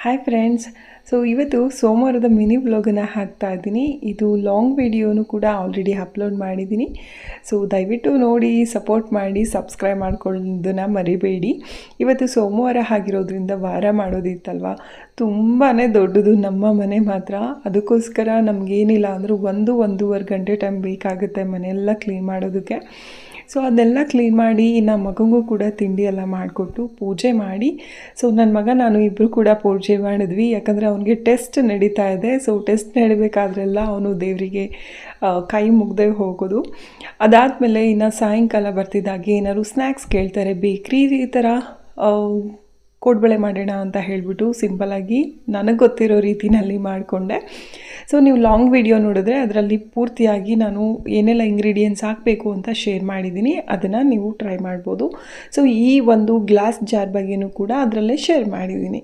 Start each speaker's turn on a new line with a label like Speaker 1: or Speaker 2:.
Speaker 1: Hi friends. ಇವತ್ತು ಸೋಮವಾರದ mini ವ್ಲಾಗನ್ನು ಹಾಕ್ತಾ ಇದ್ದೀನಿ. ಇದು ಲಾಂಗ್ ವಿಡಿಯೋನು ಕೂಡ ಆಲ್ರೆಡಿ ಅಪ್ಲೋಡ್ ಮಾಡಿದ್ದೀನಿ. ದಯವಿಟ್ಟು ನೋಡಿ, ಸಪೋರ್ಟ್ ಮಾಡಿ, ಸಬ್ಸ್ಕ್ರೈಬ್ ಮಾಡ್ಕೊಳ್ಳೋದನ್ನು ಮರಿಬೇಡಿ. ಇವತ್ತು ಸೋಮವಾರ ಆಗಿರೋದ್ರಿಂದ ವಾರ ಮಾಡೋದಿತ್ತಲ್ವ, ತುಂಬಾ ದೊಡ್ಡದು ನಮ್ಮ ಮನೆ ಮಾತ್ರ. ಅದಕ್ಕೋಸ್ಕರ ನಮಗೇನಿಲ್ಲ ಅಂದರೂ 1-1.5 ಗಂಟೆ ಟೈಮ್ ಬೇಕಾಗುತ್ತೆ ಮನೆಯೆಲ್ಲ ಕ್ಲೀನ್ ಮಾಡೋದಕ್ಕೆ. ಅದನ್ನೆಲ್ಲ ಕ್ಲೀನ್ ಮಾಡಿ ಇನ್ನು ಮಗನಿಗೂ ಕೂಡ ತಿಂಡಿ ಎಲ್ಲ ಮಾಡಿಕೊಟ್ಟು ಪೂಜೆ ಮಾಡಿ ನನ್ನ ಮಗ ನಾನು ಇಬ್ಬರು ಕೂಡ ಪೂಜೆ ಮಾಡಿದ್ವಿ. ಯಾಕಂದರೆ ಅವನಿಗೆ ಟೆಸ್ಟ್ ನಡೀತಾ ಇದೆ. ಟೆಸ್ಟ್ ನಡಿಬೇಕಾದ್ರೆಲ್ಲ ಅವನು ದೇವರಿಗೆ ಕೈ ಮುಗ್ದೇ ಹೋಗೋದು. ಅದಾದಮೇಲೆ ಇನ್ನು ಸಾಯಂಕಾಲ ಬರ್ತಿದ್ದಾಗೆ ಏನಾದ್ರು ಸ್ನ್ಯಾಕ್ಸ್ ಕೇಳ್ತಾರೆ, ಬೇಕ್ರಿ ಈ ಥರ ಕೋಡ್ಬಳೆ ಮಾಡೋಣ ಅಂತ ಹೇಳಿಬಿಟ್ಟು ಸಿಂಪಲಾಗಿ ನನಗೆ ಗೊತ್ತಿರೋ ರೀತಿಯಲ್ಲಿ ಮಾಡಿಕೊಂಡೆ. ನೀವು ಲಾಂಗ್ ವಿಡಿಯೋ ನೋಡಿದ್ರೆ ಅದರಲ್ಲಿ ಪೂರ್ತಿಯಾಗಿ ನಾನು ಏನೆಲ್ಲ ಇಂಗ್ರೀಡಿಯೆಂಟ್ಸ್ ಹಾಕಬೇಕು ಅಂತ ಶೇರ್ ಮಾಡಿದ್ದೀನಿ. ಅದನ್ನು ನೀವು ಟ್ರೈ ಮಾಡ್ಬೋದು. ಈ ಒಂದು ಗ್ಲಾಸ್ ಜಾರ್ ಬಗ್ಗೆಯೂ ಕೂಡ ಅದರಲ್ಲೇ ಶೇರ್ ಮಾಡಿದ್ದೀನಿ.